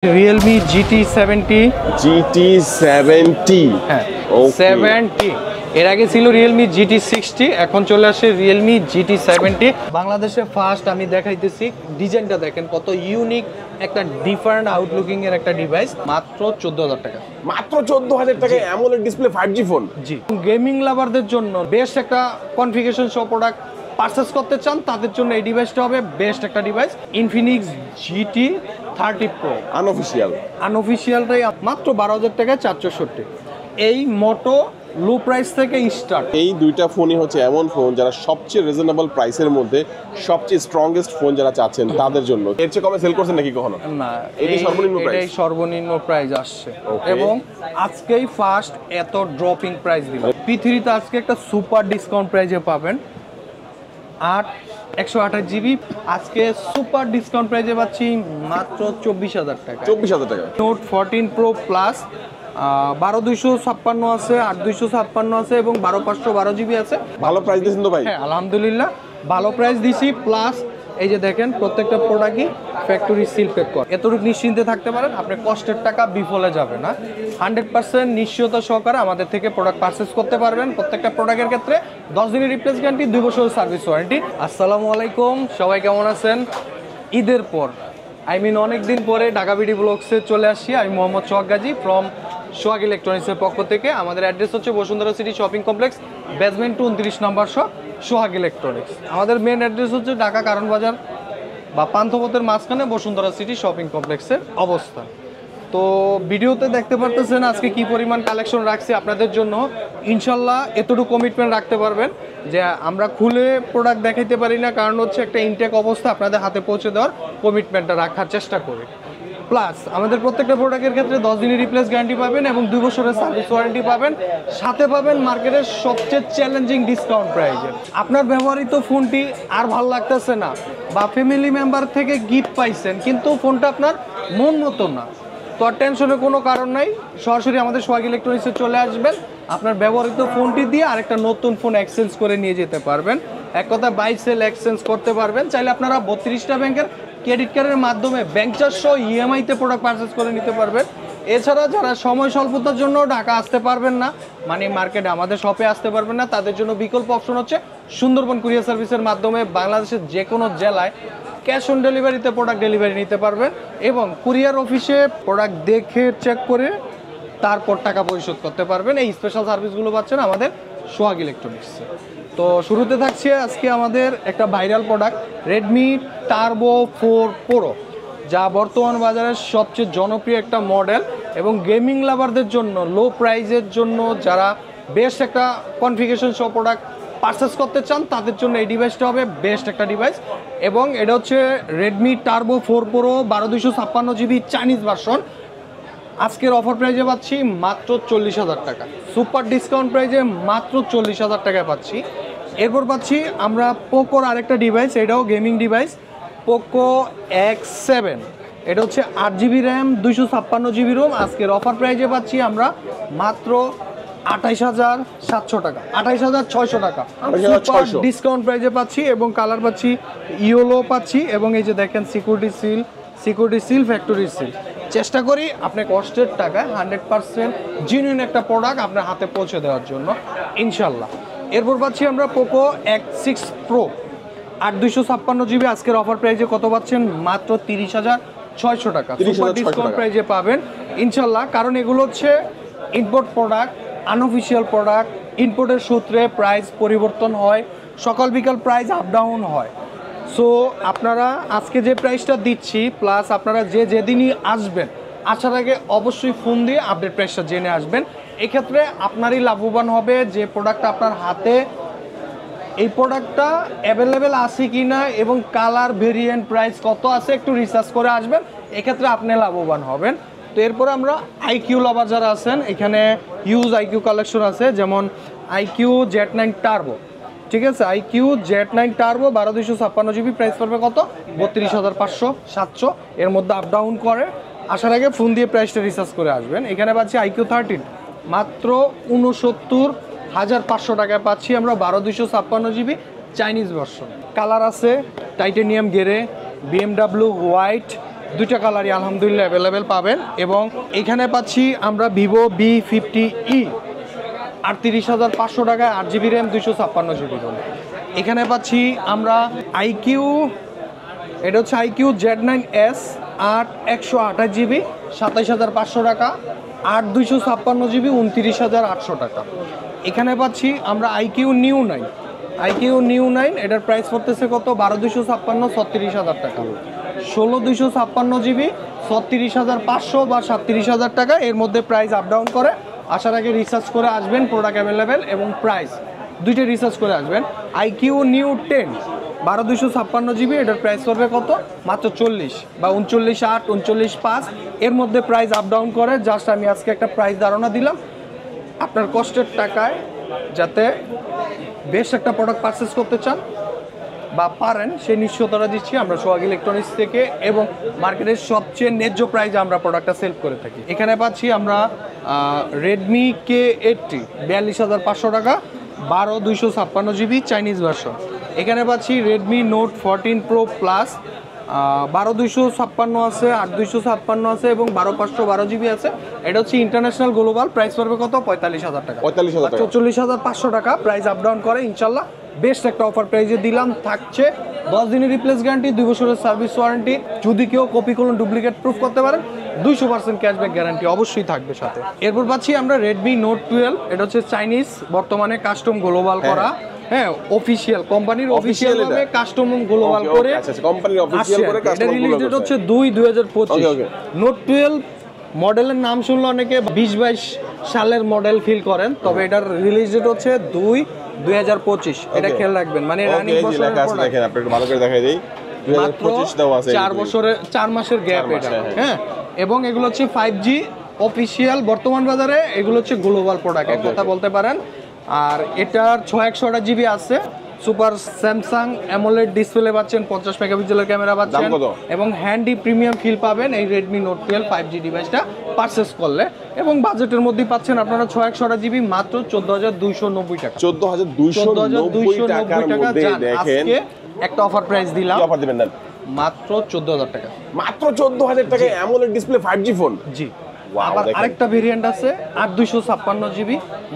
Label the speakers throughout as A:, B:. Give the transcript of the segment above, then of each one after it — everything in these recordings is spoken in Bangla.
A: Realme GT70 হ্যাঁ 70 এর আগে ছিল Realme GT60 এখন চলে আসে Realme GT70 বাংলাদেশে ফার্স্ট আমি দেখাইতেছি ডিজাইনটা দেখেন কত ইউনিক একটা ডিফারেন্ট আউটলুকিং এর একটা ডিভাইস মাত্র 14000 টাকা
B: মাত্র 14000 টাকায় AMOLED ডিসপ্লে 5G ফোন
A: জি গেমিং লাভারদের জন্য বেস্ট একটা কনফিগারেশন সহ প্রোডাক্ট পারচেজ করতে চান তাদের জন্য এই ডিভাইসটা হবে বেস্ট একটা ডিভাইস Infinix GT30 Pro আনঅফিশিয়ালটাই মাত্র 12000 টাকায় 464 এই মোটো লো প্রাইস থেকে স্টার্ট
B: এই দুইটা ফোনই হচ্ছে এমন ফোন যারা সবচেয়ে রিজনেবল প্রাইসের মধ্যে সবচেয়ে স্ট্রংগেস্ট ফোন যারা চাচ্ছেন তাদের জন্য এর চেয়ে কমে সেল করছেন নাকি কখনো
A: না
B: এই সর্বনিম্ন প্রাইস
A: এই সর্বনিম্ন প্রাইস আসছে এবং আজকেই ফার্স্ট এত ড্রপিং প্রাইস দিল পৃথিবীতে আজকে একটা সুপার ডিসকাউন্ট প্রাইসে পাবেন 128 জিবি আজকে সুপার ডিসকাউন্ট প্রাইসে পাচ্ছি মাত্র 24000 টাকা নোট 14 প্রো প্লাস 12256 আছে 8256 আছে এবং 12512 জিবি আছে
B: ভালো প্রাইস দিয়েছেন তো ভাই
A: হ্যাঁ আলহামদুলিল্লাহ ভালো প্রাইস দিছি প্লাস এই যে দেখেন প্রত্যেকটা প্রোডাক্টই ফ্যাক্টরি সিল প্যাক করা এতটুকু নিশ্চিন্তে থাকতে পারেন আপনার কষ্টের টাকা বিফলে যাবে না 100% নিশ্চয়তা সহকারে আমাদের থেকে প্রোডাক্ট পারচেজ করতে পারবেন প্রত্যেকটা প্রোডাক্টের ক্ষেত্রে 10 দিনের রিপ্লেস গ্যারান্টি 2 বছরের সার্ভিস ওয়ারেন্টি আসসালামু আলাইকুম সবাই কেমন আছেন ঈদের পর অনেক দিন পরে ঢাকা বিডি ব্লগসে চলে আসছি আমি মোহাম্মদ সোহাগ গাজী ফ্রম সোহাগ ইলেকট্রনিক্সের পক্ষ থেকে আমাদের অ্যাড্রেস হচ্ছে Bashundhara city shopping complex basement 29 নম্বর শপ সোহাগ ইলেকট্রনিক্স আমাদের মেন অ্যাড্রেস হচ্ছে ঢাকা কারণ বাজার বা পান্থপথের মাঝখানে বসুন্ধরা সিটি শপিং কমপ্লেক্সের অবস্থান তো ভিডিওতে দেখতে পারতেছেন আজকে কি পরিমাণ কালেকশন রাখছি আপনাদের জন্য ইনশাল্লাহ এতটুকু কমিটমেন্ট রাখতে পারবেন যে আমরা খুলে প্রোডাক্ট দেখাইতে পারি না কারণ হচ্ছে একটা ইনটেক অবস্থা আপনাদের হাতে পৌঁছে দেওয়ার কমিটমেন্টটা রাখার চেষ্টা করি প্লাস আমাদের প্রত্যেকটা প্রোডাক্টের ক্ষেত্রে 10 দিনের রিপ্লেস গ্যারান্টি পাবেন এবং 2 বছরের সার্ভিস ওয়ারেন্টি পাবেন সাথে পাবেন মার্কেটের সবচেয়ে চ্যালেঞ্জিং ডিসকাউন্ট প্রাইসে আপনার ব্যবহৃত ফোনটি আর ভালো লাগতেছে না বা ফ্যামিলি মেম্বার থেকে গিফট পাইছেন কিন্তু ফোনটা আপনার মন মতো না তো আর টেনশনের কোনো কারণ নাই সরাসরি আমাদের সোহাগ ইলেকট্রনিক্সে চলে আসবেন আপনার ব্যবহৃত ফোনটি দিয়ে আরেকটা নতুন ফোন এক্সচেঞ্জ করে নিয়ে যেতে পারবেন এক কথা বাই সেল এক্সচেঞ্জ করতে পারবেন চাইলে আপনারা 32টা ব্যাংকের ক্রেডিট কার্ডের মাধ্যমে ব্যাংক চার্জ সহ ইএমআইতে প্রোডাক্ট পারচেজ করে নিতে পারবেন এছাড়া যারা সময় স্বল্পতার জন্য ঢাকা আসতে পারবেন না মানে মার্কেটে আমাদের শপে আসতে পারবেন না তাদের জন্য বিকল্প অপশন হচ্ছে সুন্দরবন কুরিয়ার সার্ভিসের মাধ্যমে বাংলাদেশের যে কোনো জেলায় ক্যাশ অন ডেলিভারিতে প্রোডাক্ট ডেলিভারি নিতে পারবেন এবং কুরিয়ার অফিসে প্রোডাক্ট দেখে চেক করে তারপর টাকা পরিশোধ করতে পারবেন এই স্পেশাল সার্ভিসগুলো পাচ্ছেন আমাদের সোহাগ ইলেকট্রনিক্সে তো শুরুতে থাকছে আজকে আমাদের একটা viral product Redmi Turbo 4 Pro যা বর্তমান বাজারের সবচেয়ে জনপ্রিয় একটা মডেল এবং গেমিং লাভারদের জন্য লো প্রাইসের জন্য যারা বেস্ট একটা কনফিগারেশন সহ প্রোডাক্ট পারচেজ করতে চান তাদের জন্য এই ডিভাইসটা হবে বেস্ট একটা ডিভাইস এবং এটা হচ্ছে Redmi Turbo 4 Pro 12256 GB Chinese version আজকের অফার প্রাইজে পাচ্ছি মাত্র 40000 টাকা সুপার ডিসকাউন্ট প্রাইজে মাত্র 40000 টাকায় পাচ্ছি এরপর পাচ্ছি আমরা পোকোর আরেকটা ডিভাইস এটাও গেমিং ডিভাইস পোকো X7 এটা হচ্ছে 8GB র্যাম 256 জিবি রোম আজকের অফার প্রাইজে পাচ্ছি আমরা মাত্র 28700 টাকা 28600 টাকা ডিসকাউন্ট প্রাইজে পাচ্ছি এবং কালার পাচ্ছি ইয়েলো পাচ্ছি এবং এই যে দেখেন সিকিউরিটি সিল ফ্যাক্টরি সিল চেষ্টা করি আপনার কষ্টের টাকায় 100% জেনুইন একটা প্রোডাক্ট আপনার হাতে পৌঁছে দেওয়ার জন্য ইনশাল্লাহ এরপর পাচ্ছি আমরা পোকো X6 Pro 8256 জিবি আজকের অফার প্রাইজে কত পাচ্ছেন মাত্র 30600 টাকা সুপার ডিসকাউন্ট প্রাইজে পাবেন ইনশাল্লাহ কারণ এগুলো হচ্ছে ইম্পোর্ট প্রোডাক্ট আনঅফিশিয়াল প্রোডাক্ট ইম্পোর্টের সূত্রে প্রাইস পরিবর্তন হয় সকাল বিকাল প্রাইস আপ ডাউন হয় সো আপনারা আজকে যে প্রাইসটা দিচ্ছি প্লাস আপনারা যেদিনই আসবেন আসার আগে অবশ্যই ফোন দিয়ে আপডেট প্রাইসটা জেনে আসবেন এক্ষেত্রে আপনারই লাভবান হবে যে প্রোডাক্টটা আপনার হাতে এই প্রোডাক্টটা অ্যাভেলেবেল আছে কি না এবং কালার ভেরিয়েন্ট প্রাইস কত আছে একটু রিসার্চ করে আসবেন এক্ষেত্রে আপনি লাভবান হবেন তো এরপর আমরা আইকিউ লাভার যারা আছেন এখানে হিউজ আইকিউ কালেকশন আছে যেমন আইকিউ Z9 টার্বো ঠিক আছে IQ Z9 turbo 12256 GB price পড়বে কত 32500 এর মধ্যে আপ ডাউন করে আসার আগে ফোন দিয়ে প্রাইসটা রিসার্চ করে আসবেন এখানে পাচ্ছি আইকিউ 13 মাত্র 69500 টাকায় পাচ্ছি আমরা 12256 জিবি চাইনিজ ভার্সন কালার আছে টাইটেনিয়াম গ্রে BMW হোয়াইট দুইটা কালারই আলহামদুলিল্লাহ অ্যাভেলেবেল পাবেন। এবং এখানে পাচ্ছি আমরা ভিভো V50e 38,500 টাকায় 8GB র্যাম 256GB রোম। এখানে পাচ্ছি আমরা আইকিউ, এটা হচ্ছে আইকিউ Z9s 128GB 27,500 টাকা, 256GB 29,800 টাকা। এখানে পাচ্ছি আমরা আইকিউ নিউ 9, এটার প্রাইস পড়তেছে কত 12,256 36,000 টাকা, 16,256GB 36,500 বা 37,000 টাকা। এর মধ্যে প্রাইস আপ ডাউন করে, আসার আগে রিসার্চ করে আসবেন প্রোডাক্ট অ্যাভেলেবেল এবং প্রাইস দুইটা রিসার্চ করে আসবেন। আইকিউ নিউ 10 12,256GB, এটার প্রাইস পড়বে কত মাত্র 40 বা 39,800 39,500, এর মধ্যে প্রাইস আপ ডাউন করে। জাস্ট আমি আজকে একটা প্রাইস ধারণা দিলাম, আপনার কষ্টের টাকায় যাতে বেশ একটা প্রোডাক্ট পারচেস করতে চান বা পারেন সেই নিশ্চয়তা দিচ্ছি আমরা সোহাগ ইলেকট্রনিক্স থেকে, এবং মার্কেটের সবচেয়ে ন্যায্য প্রাইসে আমরা প্রোডাক্টটা সেল করে থাকি। এখানে পাচ্ছি আমরা রেডমি K80 42,500 টাকা 12,256GB চাইনিজ ভার্সন। এখানে পাচ্ছি রেডমি নোট 14 প্রো প্লাস 12,256 আছে, 8,256 আছে এবং 12,512GB আছে। এটা হচ্ছে ইন্টারন্যাশনাল গ্লোবাল, প্রাইস পড়বে কত 45,000 টাকা, 44,500 টাকা। প্রাইস আপ ডাউন করে ইনশাল্লাহ বেস্ট একটা অফার প্রাইসে দিলাম। থাকছে 10 দিনের রিপ্লেস গ্যারান্টি, 2 বছরের সার্ভিস ওয়ারেন্টি, যদি কেউ কপি করুন ডুপ্লিকেট প্রুফ করতে পারেন 200% ক্যাশব্যাক গ্যারান্টি অবশ্যই থাকবে সাথে। এরপর পাচ্ছি আমরা রেডমি নোট 12, এটা হচ্ছে চাইনিজ, বর্তমানে কাস্টম গ্লোবাল করা, হ্যাঁ অফিশিয়াল কোম্পানির অফিশিয়াল ভাবে কাস্টম গ্লোবাল করে
B: কোম্পানির অফিশিয়াল করে কাস্টম
A: এটা রিলিজ ডেট হচ্ছে 2/2025। নোট 12 মডেলের নাম শুনলে অনেকে 2022 সালের মডেল ফিল করেন, তবে এটার রিলিজ ডেট হচ্ছে 2/2025। এটা খেয়াল রাখবেন, মানে রানিং বছরের প্রোডাক্ট।
B: দেখেন আপনি একটু ভালো করে দেখাই দেই, 2025 দাও আছে,
A: 4 মাসের গ্যাপ এটা, হ্যাঁ। এবং এগুলো হচ্ছে 5G অফিশিয়াল বর্তমান বাজারে, এগুলো হচ্ছে গ্লোবাল প্রোডাক্ট এক কথা বলতে পারেন। আর এটার 6/128GB আছে, সুপার স্যামসাং অ্যামোলেড ডিসপ্লে পাচ্ছেন, 50 মেগাপিক্সেলের ক্যামেরা পাচ্ছেন এবং হ্যান্ডি প্রিমিয়াম ফিল পাবেন এই রেডমি নোট 12 5G ডিভাইসটা পারচেস করলে। এবং বাজেটের মধ্যেই পাচ্ছেন আপনারা 6/128GB মাত্র 14,290 টাকা,
B: 14,290 টাকার মধ্যে। দেখেন
A: একটা অফার প্রাইস দিলাম,
B: কি অফার দিবেন না
A: মাত্র 14,000 টাকা,
B: মাত্র 14,000 টাকায় অ্যামোলেড ডিসপ্লে 5G ফোন।
A: জি। আবার আরেকটা ভেরিয়েন্ট আছে 8,256GB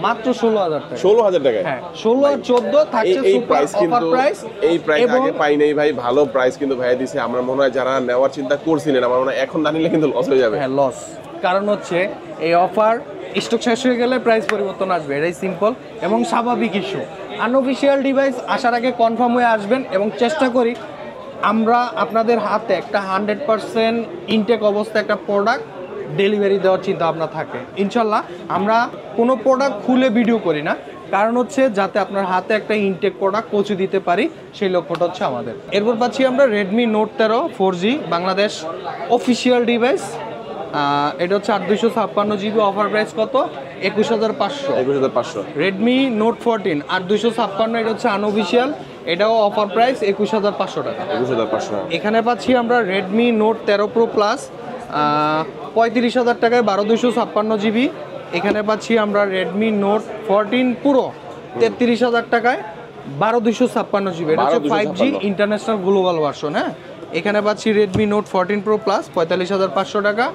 A: মাত্র 16,000 টাকা,
B: 16,000 টাকায়,
A: হ্যাঁ 16 আর 14 থাকছে সুপার অফার প্রাইস।
B: এই প্রাইস আগে পাই নাই ভাই, ভালো প্রাইস কিন্তু ভাই দিছে। আমরা মনে হয় যারা নেওয়ার চিন্তা করছিলেন, আমার মনে হয় এখন না নিলে কিন্তু লস হয়ে যাবে।
A: হ্যাঁ লস, কারণ হচ্ছে এই অফার স্টক শেষ হয়ে গেলে প্রাইস পরিবর্তন আসবে, এটাই সিম্পল এবং স্বাভাবিক ইস্যু। আনঅফিশিয়াল ডিভাইস আসার আগে কনফার্ম হয়ে আসবেন এবং চেষ্টা করি আমরা আপনাদের হাতে একটা 100% ইনটেক অবস্থায় একটা প্রোডাক্ট ডেলিভারি দেওয়ার চিন্তা ভাবনা থাকে। ইনশাল্লাহ আমরা কোনো প্রোডাক্ট খুলে ভিডিও করি না, কারণ হচ্ছে যাতে আপনার হাতে একটা ইনটেক প্রোডাক্ট পৌঁছে দিতে পারি, সেই লক্ষ্যটা হচ্ছে আমাদের। এরপর পাচ্ছি আমরা Redmi note 13 4G Bangladesh official device, এটা হচ্ছে 8,256GB, অফার প্রাইস কত 21,500। রেডমি নোট 14 8,256, এটা হচ্ছে আনঅফিসিয়াল, এটাও অফার প্রাইস 21,500 টাকা,
B: 21,500।
A: এখানে পাচ্ছি আমরা রেডমি নোট 13 প্রো প্লাস 35,000 টাকায় 12,256GB। এখানে পাচ্ছি আমরা রেডমি নোট 14 পুরো 33,000 টাকায় 12,256GB, এটা হচ্ছে 5G ইন্টারন্যাশনাল গ্লোবাল ভার্সন, হ্যাঁ। এখানে পাচ্ছি রেডমি নোট 14 প্রো প্লাস 45,500 টাকা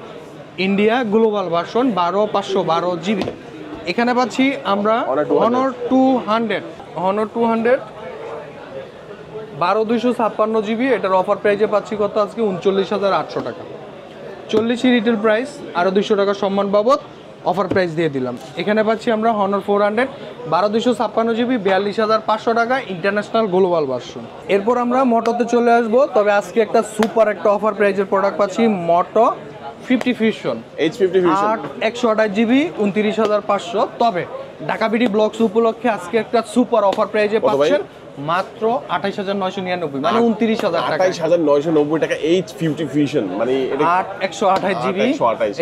A: ইন্ডিয়া গ্লোবাল ভার্সন 12,512GB। এখানে পাচ্ছি আমরা Honor 200 12,256GB, এটার অফার প্রাইসে পাচ্ছি কত আজকে 39,800 টাকা, 40 রিটেল প্রাইস, আরও 200 টাকা সম্মান বাবদ অফার প্রাইস দিয়ে দিলাম। এখানে পাচ্ছি আমরা Honor 400 12,256GB 42,500 টাকা ইন্টারন্যাশনাল গ্লোবাল ভার্সন। এরপর আমরা মোটোতে চলে আসবো, তবে আজকে একটা সুপার একটা অফার প্রাইসের প্রোডাক্ট পাচ্ছি মোটো 50 ফিউশন
B: H50 ফিউশন
A: 128GB 29,500। তবে ঢাকা বিডি ব্লগস উপলক্ষে আজকে একটা সুপার অফার প্রাইসে পাচ্ছেন মাত্র 28,999, মানে 29,000 টাকা,
B: 28,990 টাকা H50 ফিউশন, মানে এটা
A: 128GB।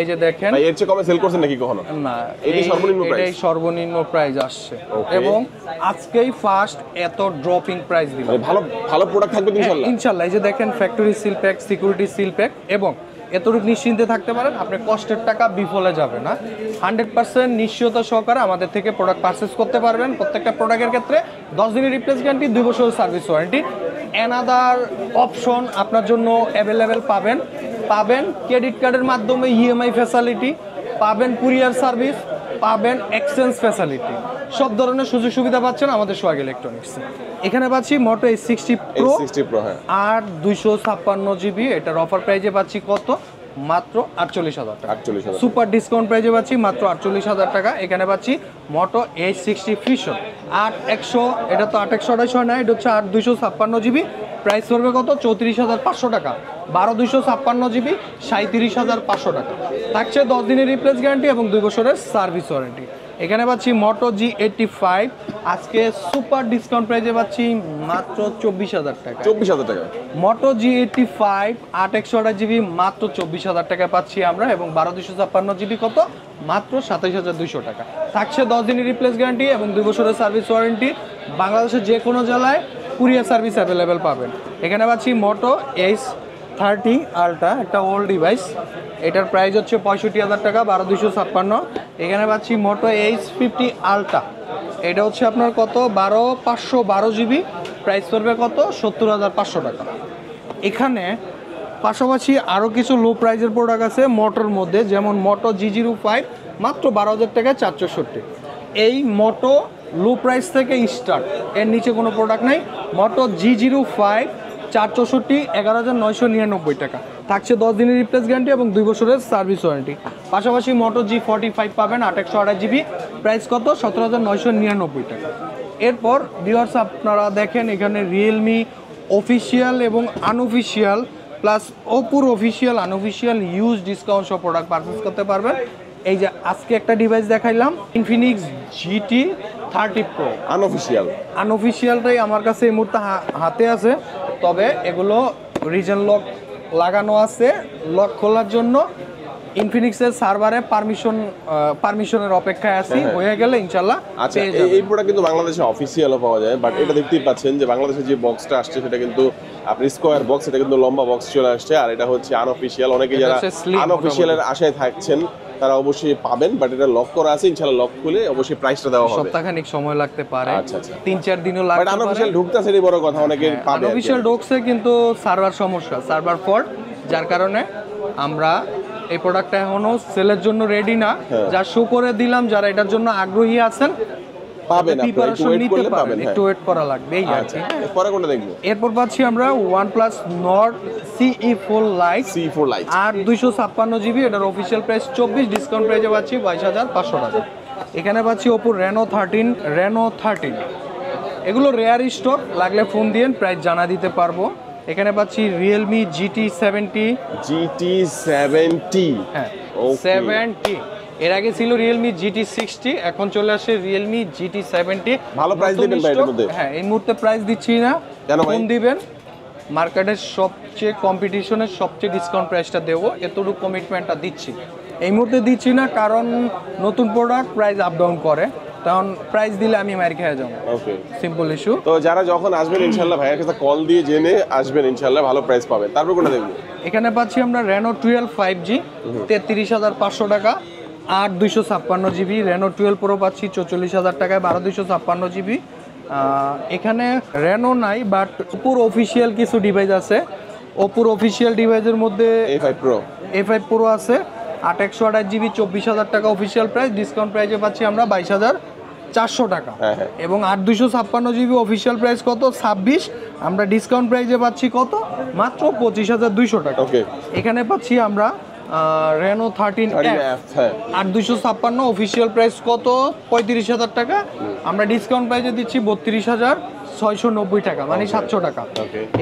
A: এই যে দেখেন
B: ভাই, এর চেয়ে কমে সেল করছেন নাকি কখনো?
A: না,
B: এটাই সর্বনিম্ন প্রাইস,
A: এটাই সর্বনিম্ন প্রাইস আসছে এবং আজকেই ফার্স্ট এত ড্রপিং প্রাইস দিল।
B: মানে ভালো ভালো প্রোডাক্ট থাকবে ইনশাআল্লাহ।
A: ইনশাআল্লাহ এই যে দেখেন factory seal pack, security seal pack, এবং এতটুকু নিশ্চিন্তে থাকতে পারেন আপনার কষ্টের টাকা বিফলে যাবে না। 100% নিশ্চয়তা সহকারে আমাদের থেকে প্রোডাক্ট পারচেস করতে পারবেন। প্রত্যেকটা প্রোডাক্টের ক্ষেত্রে 10 দিনের রিপ্লেস গ্যারান্টি, 2 বছরের সার্ভিস ওয়ারেন্টি। অ্যানাদার অপশন আপনার জন্য অ্যাভেলেবেল পাবেন ক্রেডিট কার্ডের মাধ্যমে ইএমআই ফ্যাসিলিটি, পাবেন কুরিয়ার সার্ভিস, পাবেন এক্সচেঞ্জ ফ্যাসিলিটি, সব ধরনের সুযোগ সুবিধা পাচ্ছেন আমাদের সোহাগ ইলেকট্রনিক্সে। এখানে পাচ্ছি মোটো A60 Pro
B: হ্যাঁ।
A: আর 256 জিবি, এটার অফার প্রাইজে পাচ্ছি কত? মাত্র 48,000 টাকা।
B: 48,000
A: সুপার ডিসকাউন্ট প্রাইজে পাচ্ছি মাত্র 48,000 টাকা। এখানে পাচ্ছি মোটো A60 Fusion 8100, এটা তো 8100 না, এটা হচ্ছে 8256 জিবি, প্রাইস পড়বে কত? 34,500 টাকা। 12 জিবি 37,500 টাকা। থাকছে 10 দিনের রিপ্লেস গ্যারান্টি এবং 2 বছরের সার্ভিস ওয়ারেন্টি। এখানে পাচ্ছি মোটো G85, আজকে সুপার ডিসকাউন্ট প্রাইজে পাচ্ছি মাত্র 24,000 টাকা।
B: 24,000 টাকা।
A: মোটো G85 8128 জিবি মাত্র 24,000 টাকা পাচ্ছি আমরা, এবং 12 জিবি কত? মাত্র 27,200 টাকা। থাকছে 10 দিনের রিপ্লেস গ্যারান্টি এবং 2 বছরের সার্ভিস ওয়ারেন্টি। বাংলাদেশের যে কোনো জেলায় কুরিয়ার সার্ভিস অ্যাভেলেবেল পাবেন। এখানে পাচ্ছি মোটো H30 আলট্রা, একটা ওল্ড ডিভাইস, এটার প্রাইস হচ্ছে 65,000 টাকা, 12,256। এখানে পাচ্ছি মোটো H50 আলট্রা, এটা হচ্ছে আপনার কত? 512 জিবি, প্রাইস পড়বে কত? 70,500 টাকা। এখানে পাশাপাশি আরও কিছু লো প্রাইজের প্রোডাক্ট আছে মোটোর মধ্যে, যেমন মোটো G05 মাত্র 12,000 টাকায় 464। এই মোটো লো প্রাইস থেকে স্টার্ট, এর নিচে কোনো প্রোডাক্ট নেই। মোটো G05 464 11,999 টাকা। থাকছে 10 দিনের রিপ্লেস গ্যারান্টি এবং 2 বছরের সার্ভিস ওয়ারেন্টি। পাশাপাশি মোটো G45 পাবেন 8128 জিবি, প্রাইস কত? 17,999 টাকা। এরপর ভিউয়ার্স আপনারা দেখেন এখানে রিয়েলমি অফিসিয়াল এবং আনঅফিসিয়াল প্লাস ওপোর অফিসিয়াল আনঅফিসিয়াল ইউজ ডিসকাউন্ট সব প্রোডাক্ট পারচেস করতে পারবেন। এই যে আজকে একটা ডিভাইস দেখাইলাম ইনফিনিক্স GT30 Pro, আনঅফিসিয়ালটাই আমার কাছে এই মুহূর্তে হাতে আছে, তবে এগুলো রিজন লক লাগানো আছে, লক খোলার জন্য ইনফিনিক্সের সার্ভারে পারমিশনের অপেক্ষায় আছি, হয়ে গেলে ইনশাআল্লাহ পেয়ে যাবেন।
B: এই প্রোডাক্ট কিন্তু বাংলাদেশে অফিসিয়ালও পাওয়া যায়, বাট এটা দেখতেই পাচ্ছেন যে বাংলাদেশে যে বক্সটা আসছে সেটা কিন্তু আপনি স্কোয়ার বক্স, এটা কিন্তু লম্বা বক্স চলে আসছে, আর এটা হচ্ছে আনঅফিসিয়াল। অনেকে যারা আনঅফিসিয়ালের আশায় থাকছেন তারা অবশ্যই পাবেন, বাট এটা লক করা আছে, ইনশাআল্লাহ লক খুলে অবশ্যই প্রাইসটা দেওয়া হবে।
A: সপ্তাহখানিক সময় লাগতে পারে,
B: আচ্ছা
A: 3-4 দিনও লাগতে পারে।
B: বাট আনঅফিসিয়াল ঢুকতেছে, এটাই বড় কথা, অনেকে পাবে।
A: আনঅফিসিয়াল ঢুকছে কিন্তু সার্ভার সমস্যা, সার্ভার ফল্ট, যার কারণে আমরা এই প্রোডাক্টটা এখনো সেলের জন্য রেডি না। যা শো করে দিলাম, যারা এটার জন্য আগ্রহী আছেন
B: পাবেন,
A: প্রিপারেশন নিতে পারবেন, একটু ওয়েট করা লাগবে এই আর কি।
B: পরে কোনটা দেখব?
A: এরপর পাচ্ছি আমরা OnePlus Nord CE4 Lite আর 256 জিবি, এটার অফিসিয়াল প্রাইস 24, ডিসকাউন্ট প্রাইসে পাচ্ছি 22,500 টাকা। এখানে পাচ্ছি Oppo Reno 13, এগুলো রেয়ার স্টক, লাগলে ফোন দিয়ে প্রাইস জানা দিতে পারবো। এখানে পাচ্ছি Realme GT70, হ্যাঁ 70। এর আগে ছিল Realme GT60, এখন চলে আসে Realme GT70।
B: ভালো প্রাইস দিবেন ভাই এর মধ্যে?
A: হ্যাঁ, এই মুহূর্তে প্রাইস দিচ্ছি না, ফোন দিবেন মার্কেটের সবচেয়ে কম্পিটিশনের সবচেয়ে ডিসকাউন্ট প্রাইসটা দেবো, এতটুকু কমিটমেন্টটা দিচ্ছি। এই মুহূর্তে দিচ্ছি না কারণ নতুন প্রোডাক্ট প্রাইস আপ ডাউন করে, তখন প্রাইস দিলে আমি মার খেয়ে যাবো। ওকে, সিম্পল ইস্যু।
B: তো যারা যখন আসবেন ইনশাআল্লাহ ভাইয়ের কাছে কল দিয়ে জেনে আসবেন, ইনশাআল্লাহ ভালো প্রাইস পাবেন। তারপর কোনটা দেখব?
A: এখানে পাচ্ছি আমরা Reno 12 5G 33,500 টাকা, 8/256 জিবি। Reno 12 Pro পাচ্ছি 44,000 টাকায়, 12/256 জিবি। এখানে Reno নাই, বাট ওপোর অফিসিয়াল কিছু ডিভাইস আছে। ওপোর অফিসিয়াল ডিভাইসের মধ্যে A5 Pro আছে 8/128 জিবি, 24,000 টাকা অফিসিয়াল প্রাইস, ডিসকাউন্ট প্রাইসে পাচ্ছি আমরা 22,400 টাকা। এবং 8/256 জিবি অফিসিয়াল প্রাইস কত? 26, আমরা ডিসকাউন্ট প্রাইসে পাচ্ছি কত? মাত্র 25,200 টাকা। এখানে পাচ্ছি আমরা Reno 13F 8/256, অফিসিয়াল প্রাইস কত? 35,000 টাকা, আমরা ডিসকাউন্ট প্রাইসে দিচ্ছি 32,690 টাকা, মানে 700 টাকা।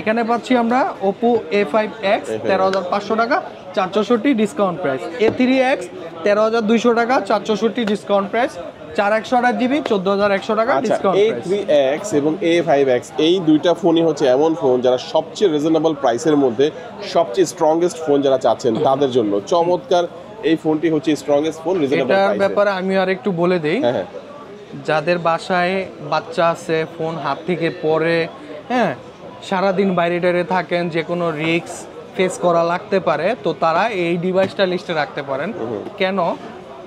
A: এখানে পাচ্ছি আমরা Oppo A5X 13,500 টাকা, 464 ডিসকাউন্ট প্রাইস। A3X 13,200 টাকা, 464 ডিসকাউন্ট প্রাইস। 4/128 জিবি 14,100 টাকা ডিসকাউন্ট প্রাইস।
B: A3X এবং A5X এই দুইটা ফোনই হচ্ছে এমন ফোন যারা সবচেয়ে রিজনেবল প্রাইসের মধ্যে সবচেয়ে স্ট্রংগেস্ট ফোন যারা চাচ্ছেন তাদের জন্য চমৎকার এই ফোনটি হচ্ছে স্ট্রংগেস্ট ফোন রিজনেবল প্রাইসে।
A: এটার ব্যাপারে আমি আর একটু বলে দেই, যাদের বাসায় বাচ্চা আছে, ফোন হাত থেকে পড়ে, হ্যাঁ সারাদিন বাইরে টাইরে থাকেন, যে কোনো রিস্ক ফেস করা লাগতে পারে, তো তারা এই ডিভাইসটা লিস্টে রাখতে পারেন। কেন?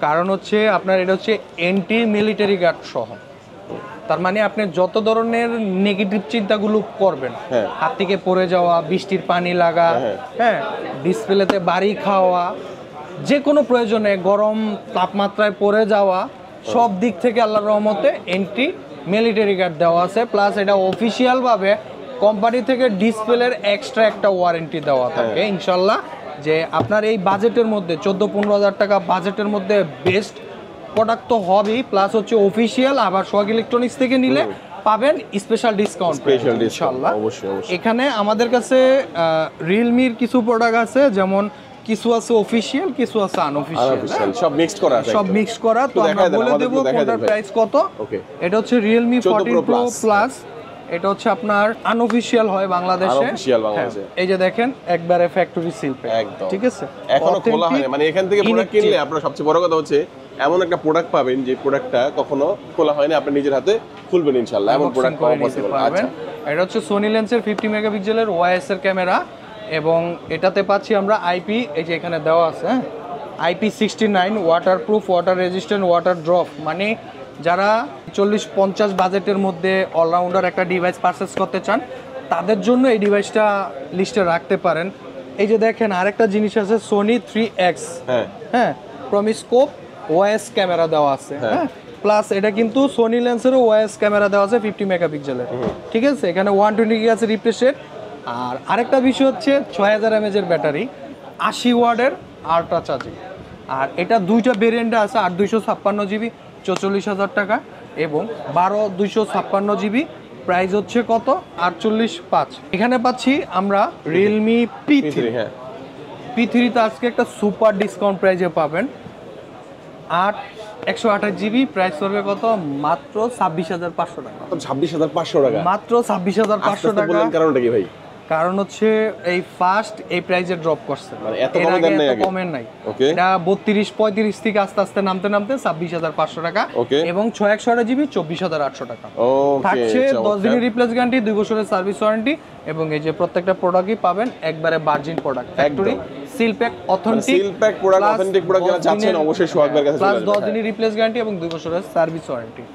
A: কারণ হচ্ছে আপনার এটা হচ্ছে এন্টি মিলিটারি গার্ড সহ, তার মানে আপনি যত ধরনের নেগেটিভ চিন্তাগুলো করবেন,
B: হ্যাঁ।
A: হাত থেকে পড়ে যাওয়া, বৃষ্টির পানি লাগা,
B: হ্যাঁ।
A: হ্যাঁ, ডিসপ্লেতে বাড়ি খাওয়া, যে কোনো প্রয়োজনে গরম তাপমাত্রায় পড়ে যাওয়া, সব দিক থেকে আল্লাহর রহমতে এন্ট্রি মিলিটারি গার্ড দেওয়া আছে। প্লাস এটা অফিসিয়ালভাবে কোম্পানি থেকে ডিসপ্লের এক্সট্রা একটা ওয়ারেন্টি দেওয়া থাকে ইনশাল্লাহ, যে আপনার এই বাজেটের মধ্যে 14-15 হাজার টাকা বাজেটের মধ্যে বেস্ট প্রোডাক্ট তো হবেই, প্লাস হচ্ছে অফিসিয়াল। আবার সোহাগ ইলেকট্রনিক্স থেকে নিলে পাবেন স্পেশাল ডিসকাউন্ট ইনশাল্লাহ।
B: অবশ্যই।
A: এখানে আমাদের কাছে রিয়েলমির কিছু প্রোডাক্ট আছে, যেমন কিছু আছে অফিসিয়াল, কিছু আছে আনঅফিসিয়াল,
B: সব মিক্সড করা আছে,
A: সব মিক্স করা। তো আমরা বলে দেব কোনটার প্রাইস কত।
B: ওকে,
A: এটা হচ্ছে Realme 14 Pro Plus, এটা হচ্ছে আপনার আনঅফিসিয়াল হয় বাংলাদেশে। এই যে দেখেন একবারে ফ্যাক্টরি সিল প্যাক,
B: একদম
A: ঠিক আছে,
B: এখনো খোলা হয়নি। মানে এখান থেকে প্রোডাক্ট কিনলে আপনার সবচেয়ে বড় কথা হচ্ছে এমন একটা প্রোডাক্ট পাবেন যে প্রোডাক্টটা কখনো খোলা হয়নি, আপনি নিজের হাতে খুলবেন ইনশাআল্লাহ, এমন প্রোডাক্ট পাওয়া পসিবল। আচ্ছা,
A: এটা হচ্ছে সোনি লেন্সের 50 মেগাপিক্সেলের ওয়াইএস এর ক্যামেরা, এবং এটাতে পাচ্ছি আমরা আইপি, এই যে এখানে দেওয়া আছে IP69 waterproof, water resistant, water drop. মানে যারা 40-50 বাজেটের মধ্যে অলরাউন্ডার একটা ডিভাইস পারচেস করতে চান, তাদের জন্য এই ডিভাইসটা লিস্টে রাখতে পারেন। এই যে দেখেন আরেকটা জিনিস আছে সোনি 3X, হ্যাঁ, প্রমিস্কোপ ওয়াইএস ক্যামেরা দেওয়া আছে, হ্যাঁ, প্লাস এটা কিন্তু সোনি লেন্সেরও ওয়াইএস ক্যামেরা দেওয়া আছে 50 মেগাপিক্সেলের, ঠিক আছে। এখানে 120 GHz রিফ্রেশ রেট। আর আরেকটা বিষয় হচ্ছে 6000 mAh এর ব্যাটারি, 80 ওয়াটের আল্ট্রা চার্জিং। আর এটা দুইটা ভেরিয়েন্টে আছে, 8/256 GB 44,000 টাকা, এবং 12/256 GB প্রাইস হচ্ছে কত 48,500। এখানে পাচ্ছি আমরা Realme P3, P3 তে আজকে একটা সুপার ডিসকাউন্ট প্রাইসে পাবেন। 128 GB প্রাইস করবে কত মাত্র 26,500 টাকা।
B: 26,500 টাকা, মাত্র
A: 26,500 টাকা।
B: কারণটা কি ভাই?
A: কারণ হচ্ছে এই ফার্স্ট এই প্রাইসে ড্রপ করছে,
B: মানে এত কমে দেন নাই আগে,
A: কমের নাই। এটা 32-35 থেকে আস্তে আস্তে নামতে 26,500 টাকা, এবং 6/1 GB 24,800 টাকা। থাকছে 10 দিনের রিপ্লেস গ্যারান্টি, 2 বছরের সার্ভিস ওয়ারেন্টি, এবং এই যে প্রত্যেকটা প্রোডাক্টই পাবেন একবারে virgin product, factory seal pack authentic.
B: Seal pack product, authentic product যারা চাচ্ছেন অবশ্যই সোহাগ ভাইয়ের কাছে চলে আসবেন।
A: প্লাস 10 দিনের রিপ্লেস গ্যারান্টি এবং 2 বছরের সার্ভিস ওয়ারেন্টি।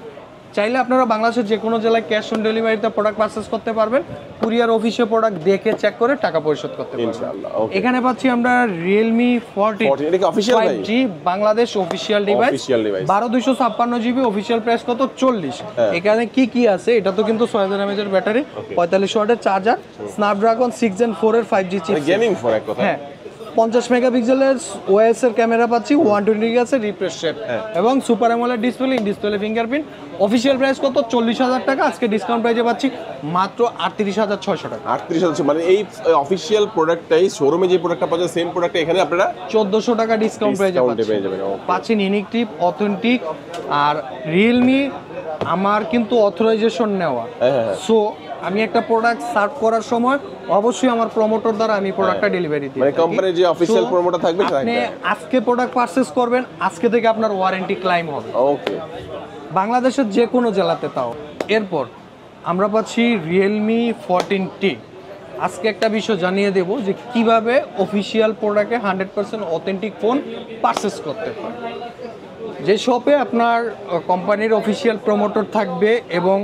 A: চাইলে আপনারা বাংলাদেশের যে কোনো জেলায় ক্যাশ অন ডেলিভারিতে প্রোডাক্ট পারচেজ করতে পারবেন, কুরিয়ার অফিসে প্রোডাক্ট দেখে চেক করে টাকা পরিশোধ করতে পারবেন ইনশাআল্লাহ। এখানে পাচ্ছি আমরা Realme 14, এটা কি official 5G Bangladesh official device, 12/256 GB, official price কত 40। এখানে কি কি আছে, এটা তো কিন্তু 6000 mAh এর ব্যাটারি, 45 ওয়াটের চার্জার, স্ন্যাপড্রাগন 6 Gen 4 এর 5G চিপ,
B: গেমিং ফোন এক কথা,
A: হ্যাঁ, 50 মেগাপিক্সেলের ওএস এর ক্যামেরা পাচ্ছি, 120 GHz এর রিফ্রেশ রেট, এবং super AMOLED display, fingerprint. Official price কত 40,000 টাকা, আজকে ডিসকাউন্ট প্রাইসে পাচ্ছি মাত্র 38,600 টাকা।
B: 38,000, মানে এই অফিশিয়াল প্রোডাক্টটাই শোরুমে যে প্রোডাক্টটা পাচ্ছেন সেম প্রোডাক্ট এখানে আপনারা
A: 1400 টাকা ডিসকাউন্ট প্রাইসে পাচ্ছেন। Unique, authentic. আর Realme আমার কিন্তু অথরাইজেশন নেওয়া, সো আমি একটা প্রোডাক্ট সার্ভ করার সময় অবশ্যই আমার প্রমোটর দ্বারা আমি প্রোডাক্টটা ডেলিভারি দিই,
B: মানে কোম্পানির যে অফিশিয়াল প্রমোটর থাকবে
A: আপনি আজকে প্রোডাক্ট পারচেজ করবেন, আজকে থেকে আপনার ওয়ারেন্টি ক্লাইম হবে।
B: ওকে,
A: বাংলাদেশের যে কোনো জেলাতে তাও। এরপর আমরা পাচ্ছি Realme 14T। আজকে একটা বিষয় জানিয়ে দেব যে কিভাবে অফিশিয়াল প্রোডাক্টে 100% অথেন্টিক ফোন পারচেজ করতে হয়। যে শপে আপনার কোম্পানির অফিশিয়াল প্রমোটর থাকবে এবং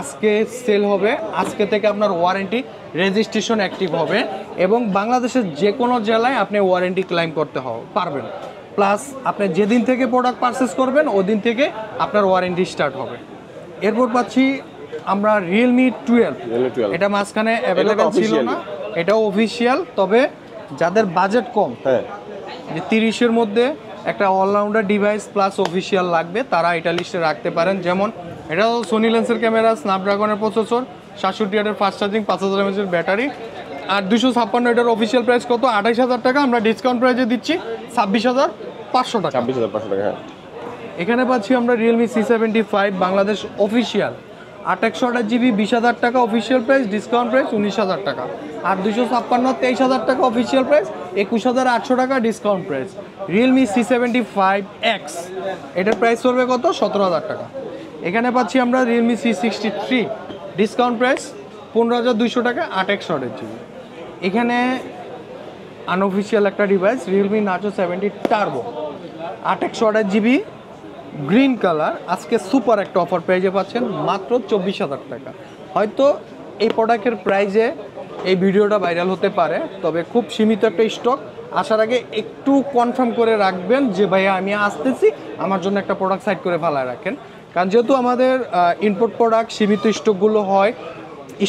A: আজকে সেল হবে, আজকে থেকে আপনার ওয়ারেন্টি রেজিস্ট্রেশন অ্যাক্টিভ হবে, এবং বাংলাদেশের যে কোনো জেলায় আপনি ওয়ারেন্টি ক্লেম করতে পারবেন। প্লাস আপনি যেদিন থেকে প্রোডাক্ট পারচেজ করবেন ওই দিন থেকে আপনার ওয়ারেন্টি স্টার্ট হবে। এরপর পাচ্ছি আমরা Realme 12, এটা মাঝখানে অ্যাভেলেবেল ছিল না, এটাও অফিশিয়াল। তবে যাদের বাজেট কম, যে 30-এর মধ্যে একটা অলরাউন্ডার ডিভাইস প্লাস অফিশিয়াল লাগবে, তারা এটা লিস্টে রাখতে পারেন। যেমন এটা সোনি লেন্সের ক্যামেরা, স্ন্যাপড্রাগনের প্রসেসর, 67 ওয়াটের ফাস্ট চার্জিং, 5000 mAh এর ব্যাটারি, আর 256। এটার অফিশিয়াল প্রাইস কত 28,000 টাকা, আমরা ডিসকাউন্ট প্রাইসে দিচ্ছি 26,500 টাকা।
B: 26,500 টাকা।
A: এখানে পাচ্ছি আমরা Realme C75 Bangladesh official, 28 GB, 20,000 টাকা অফিশিয়াল প্রাইস, ডিসকাউন্ট প্রাইস 19,000 টাকা। আর 256 23,000 টাকা অফিশিয়াল প্রাইস, 21,800 টাকা ডিসকাউন্ট প্রাইস। Realme C75X, এটার প্রাইস পড়বে কত 17,000 টাকা। এখানে পাচ্ছি আমরা Realme C63, ডিসকাউন্ট প্রাইস 15,200 টাকা, 8/1 GB। এখানে আনঅফিশিয়াল একটা device Realme Narzo 70 Turbo, 8/1 GB, green colour আজকে সুপার একটা অফার প্রাইজে পাচ্ছেন মাত্র 24,000 টাকা। হয়তো এই প্রোডাক্টের প্রাইজে এই ভিডিওটা ভাইরাল হতে পারে, তবে খুব সীমিত একটা স্টক। আসার আগে একটু কনফার্ম করে রাখবেন যে ভাইয়া আমি আসতেছি, আমার জন্য একটা প্রোডাক্ট সাইড করে ফেলায় রাখেন। কারণ যেহেতু আমাদের ইনপুট প্রোডাক্ট সীমিত স্টকগুলো হয়,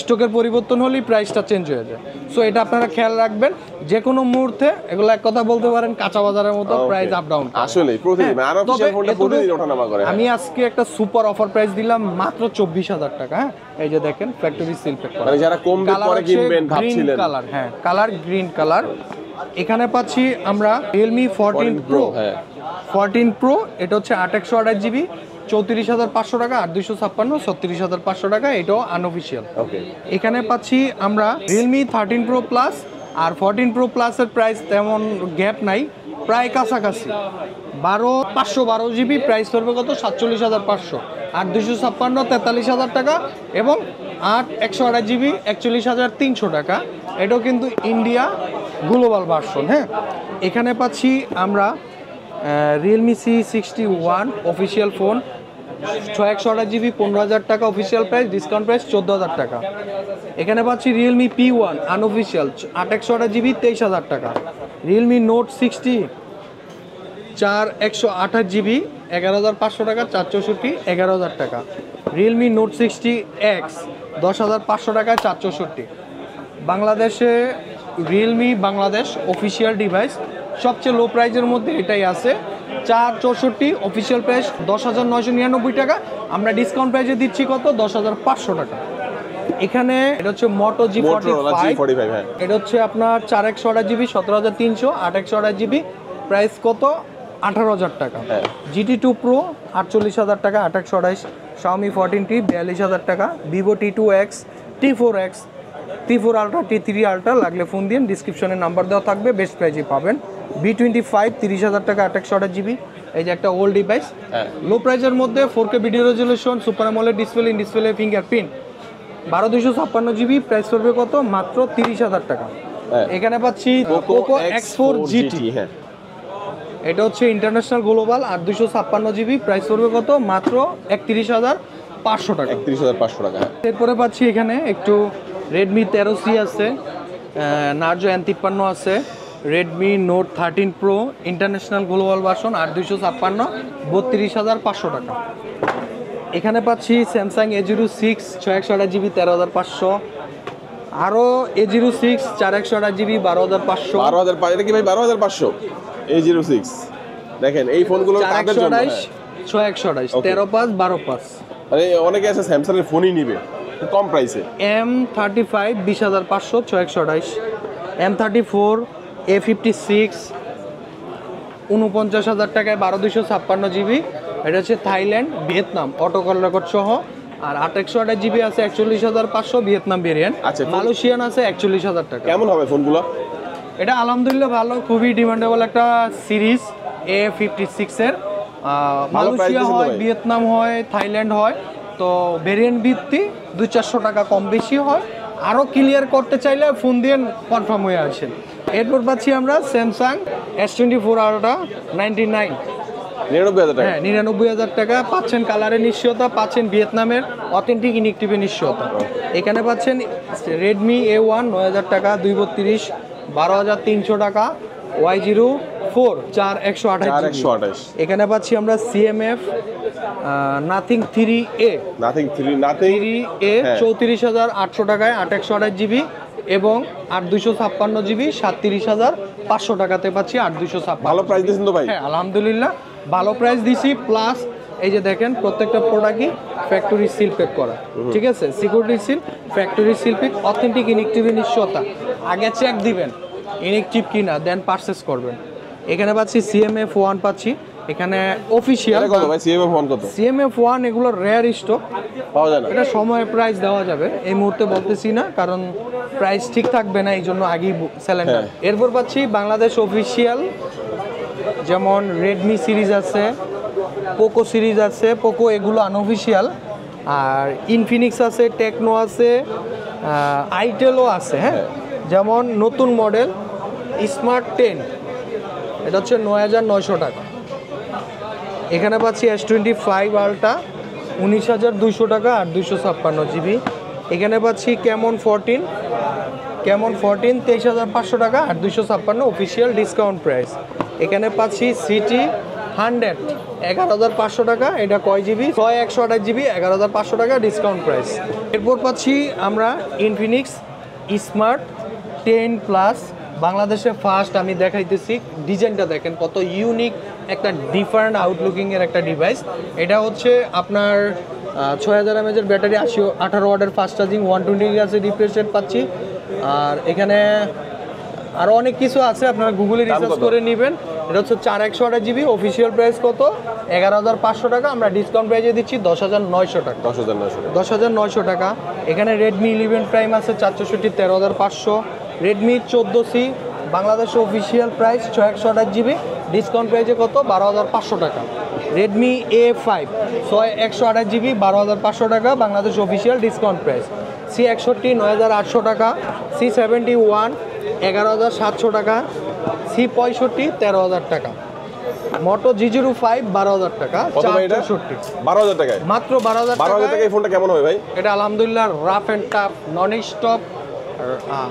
A: স্টকের পরিবর্তন হলেই প্রাইসটা চেঞ্জ হয়ে যায়। সো এটা আপনারা খেয়াল রাখবেন, যে কোনো মুহূর্তে এগুলো এক কথা বলতে পারেন কাঁচা বাজারের মতো প্রাইস আপ ডাউন।
B: আসলে প্রতিদিন আনঅফিশিয়াল ফোনটা প্রতিদিন ওঠানামা করে।
A: আমি আজকে একটা সুপার অফার প্রাইস দিলাম মাত্র 24,000 টাকা। হ্যাঁ, এই যে দেখেন ফ্যাক্টরি সিল প্যাক করা,
B: মানে যারা কম দিয়ে পরে কিনবেন ভাবছিলেন,
A: কালার, হ্যাঁ কালার গ্রিন কালার। এখানে পাচ্ছি আমরা Realme 14 Pro।
B: হ্যাঁ
A: 14 Pro এটা হচ্ছে 8/128 জিবি, 34,500 টাকা। আর 256 36,500 টাকা, এটাও আনঅফিশিয়াল।
B: ওকে,
A: এখানে পাচ্ছি আমরা Realme 13 Pro Plus আর 14 Pro Plus এর প্রাইস তেমন গ্যাপ নাই, প্রায় কাছাকাছি। 512 জিবি প্রাইস পড়বে কত 47,500, আর 256 43,000 টাকা, এবং 8/128 জিবি 41,300 টাকা। এটাও কিন্তু ইন্ডিয়া গ্লোবাল ভার্সন। হ্যাঁ, এখানে পাচ্ছি আমরা Realme C61 official phone 6/128 GB 15,000 টাকা অফিসিয়াল প্রাইস, ডিসকাউন্ট প্রাইস 14,000 টাকা। এখানে পাচ্ছি Realme P1 আনঅফিসিয়াল 8/128 জিবি 23,000 টাকা। Realme Note 60 4/128 জিবি 11,500 টাকা, 464 11,000 টাকা। Realme Note 60X 10,500 টাকা, 464। বাংলাদেশে Realme বাংলাদেশ অফিসিয়াল ডিভাইস সবচেয়ে লো প্রাইজের মধ্যে এটাই আছে, 464 অফিসিয়াল প্রাইস 10,999 টাকা। আমরা ডিসকাউন্ট প্রাইজে দিচ্ছি কত 10,500 টাকা। এখানে এটা হচ্ছে Moto G45,
B: হ্যাঁ
A: এটা হচ্ছে আপনার 4/128 জিবি 17,300, 8/128 জিবি প্রাইস কত 18,000 টাকা। GT2 Pro 48,000 টাকা 8/128, Xiaomi 14T 42,000 টাকা, Vivo T2X, T4X, T4 Ultra, T3 Ultra লাগলে ফোন দিন, ডিসক্রিপশনে নাম্বার দেওয়া থাকবে, বেস্ট প্রাইজে পাবেন। B25 30,000 টাকা 8/128 জিবি, এই যে একটা ওল্ড ডিভাইস। লো প্রাইজের মধ্যে 4K video resolution, super AMOLED display, in display fingerprint, 12,256 GB price পড়বে কত মাত্র 30,000 টাকা। এখানে পাচ্ছি Poco X4 GT, এটা হচ্ছে ইন্টারন্যাশনাল গ্লোবাল, আর 256 জিবি প্রাইস পড়বে কত মাত্র 31,500 টাকা।
B: 31,500 টাকা।
A: এরপরে পাচ্ছি এখানে একটু Redmi 13C আছে, Narzo N53 আছে, Redmi Note 13 Pro international global version 8/256 32,500 টাকা। এখানে পাচ্ছি Samsung A06 6/128 জিবি 13,500, আরও A06 4/128 জিবি 12,500।
B: 12,500 এটা কি ভাই 12,500? A06 দেখেন এই ফোনগুলো কাদের জন্য?
A: 6/128 13/5 12/5।
B: আরে অনেকে আছে স্যামসাং এর ফোনই নিবে কম প্রাইসে।
A: M35 20,500 6/128, M34 A56 49,000 টাকায় 12,256 জিবি, এটা হচ্ছে Thailand Vietnam auto call record সহ। আর 8/128 জিবি আছে 41,500 ভিয়েতনাম ভেরিয়েন্ট।
B: আচ্ছা,
A: মালয়েশিয়ান আছে 41,000 টাকা।
B: কেমন হবে ফোনগুলো?
A: এটা আলহামদুলিল্লাহ ভালো, খুবই ডিমান্ডেবল একটা সিরিজ A56 এর। মালয়েশিয়া হয়, ভিয়েতনাম হয়, থাইল্যান্ড হয়, তো ভেরিয়েন্ট ভিত্তি 200-400 টাকা কম বেশি হয়। আরও ক্লিয়ার করতে চাইলে ফোন দিয়ে কনফার্ম হয়ে আসেন। এরপর পাচ্ছি আমরা স্যামসাং S24 Ultra 99,
B: 99,000 টাকা।
A: হ্যাঁ 99,000 টাকা পাচ্ছেন। কালারের নিশ্চয়তা পাচ্ছেন, ভিয়েতনামের অথেন্টিক ইনেকটিভের নিশ্চয়তা। এখানে পাচ্ছেন Redmi A1 9,000 টাকা 232 12,300 টাকা, Y04 4/128। এখানে পাচ্ছি আমরা CMF Nothing 3A 34,800 টাকায় 8/128 জিবি, এবং 8/256 জিবি 37,500 টাকাতে পাচ্ছি 8/256।
B: ভালো প্রাইস দিয়েছেন তো ভাই?
A: হ্যাঁ আলহামদুলিল্লাহ ভালো প্রাইস দিছি, প্লাস এই যে দেখেন প্রত্যেকটা প্রোডাক্টই ফ্যাক্টরি সিল প্যাক করা, ঠিক আছে, security seal, factory seal pack, authentic inactive নিশ্চয়তা। আগে চেক দিবেন ইনেকটিভ কিনা, দেন পারচেস করবেন। এখানে পাচ্ছি CMF1 পাচ্ছি, এখানে অফিসিয়াল।
B: কত ভাই CMF1 কত?
A: CMF1 এগুলো রেয়ার স্টক,
B: পাওয়া যায় না,
A: এটা সময় প্রাইস দেওয়া যাবে, এই মুহূর্তে বলতেছি না কারণ প্রাইস ঠিক থাকবে না, এই জন্য আগেই স্যালেন্ডার। এরপর পাচ্ছি বাংলাদেশ অফিসিয়াল, যেমন রেডমি সিরিজ আছে, পোকো সিরিজ আছে, পোকো এগুলো আনঅফিসিয়াল, আর ইনফিনিক্স আছে, টেকনো আছে, আইটেলও আছে। হ্যাঁ, যেমন নতুন মডেল স্মার্ট 10, এটা হচ্ছে 9,900 টাকা। এখানে পাচ্ছি S25 আলট্রা 19,200 টাকা আর 256 জিবি। এখানে পাচ্ছি ক্যামন 14 23,500 টাকা আর 256 অফিসিয়াল ডিসকাউন্ট প্রাইস। এখানে পাচ্ছি সিটি 100 11,500 টাকা, এটা কয় জিবি 128 জিবি 11,500 টাকা ডিসকাউন্ট প্রাইস। এরপর পাচ্ছি আমরা ইনফিনিক্স স্মার্ট 10 প্লাস, বাংলাদেশে ফার্স্ট আমি দেখাইতেছি। ডিজাইনটা দেখেন কত ইউনিক, একটা ডিফারেন্ট আউটলুকিংয়ের একটা ডিভাইস। এটা হচ্ছে আপনার 6000 mAh ব্যাটারি, 18 ওয়াটের fast charging, 120 Hz refresh rate পাচ্ছি। আর এখানে আরও অনেক কিছু আছে, আপনারা গুগলে রিসার্চ করে নেবেন। এটা হচ্ছে 4128 জিবি। অফিসিয়াল প্রাইস কত 11,500 টাকা, আমরা ডিসকাউন্ট প্রাইসে দিচ্ছি 10,900 টাকা। 10,900 টাকা। এখানে রেডমি 11 প্রাইম আছে 464 13,500। Redmi 14C Bangladesh official price 6128 GB, discount প্রাইসে কত 12,500 টাকা। রেডমি A5 128 জিবি 12,500 টাকা, Bangladesh official discount price. C61 9,800 টাকা। C71 11,700 টাকা। C65 13,000 টাকা। মোটো G05 12,000 টাকা। 464
B: 12,000 টাকায়,
A: মাত্র 12,000
B: টাকায় এই ফোনটা কেমন হবে ভাই?
A: এটা আলহামদুলিল্লাহ rough and tough, non stop,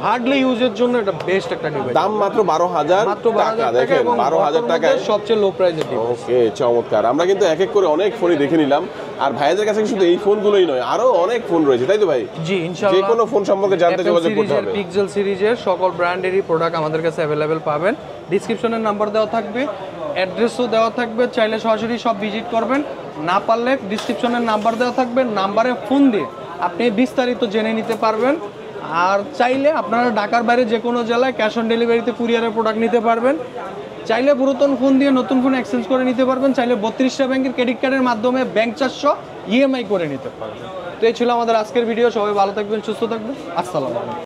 A: hardly ইউজের জন্য এটা বেস্ট একটা ডিভাইস।
B: দাম মাত্র 12,000 টাকা। দেখেন 12,000 টাকায়
A: সবচেয়ে লো প্রাইসের ডিভাইস।
B: ওকে, চমৎকার। আমরা কিন্তু এক এক করে অনেক ফোনই দেখে নিলাম, আর ভাইদের কাছে শুধু এই ফোনগুলোই নয়, আরো অনেক ফোন রয়েছে, তাই তো ভাই?
A: জি ইনশাআল্লাহ।
B: যে কোনো ফোন সম্পর্কে জানতে যোগাযোগ করতে হবে।
A: পিক্সেল সিরিজের সকল ব্র্যান্ডেরই প্রোডাক্ট আমাদের কাছে অ্যাভেলেবেল পাবেন। ডিসক্রিপশনের নাম্বার দেওয়া থাকবে, অ্যাড্রেসও দেওয়া থাকবে, চাইলে সরাসরি সব ভিজিট করবেন, না পারলে ডিসক্রিপশনের নাম্বার দেওয়া থাকবে, নাম্বারে ফোন দিয়ে আপনি বিস্তারিত জেনে নিতে পারবেন। আর চাইলে আপনারা ঢাকার বাইরে যে কোনো জেলায় ক্যাশ অন ডেলিভারিতে কুরিয়ারের প্রোডাক্ট নিতে পারবেন। চাইলে পুরাতন ফোন দিয়ে নতুন ফোন এক্সচেঞ্জ করে নিতে পারবেন। চাইলে 32টা ব্যাংকের ক্রেডিট কার্ডের মাধ্যমে ব্যাংক চার্জ ইএমআই করে নিতে পারবেন। তো এই ছিল আমাদের আজকের ভিডিও। সবাই ভালো থাকবেন, সুস্থ থাকবেন। আসসালামু আলাইকুম।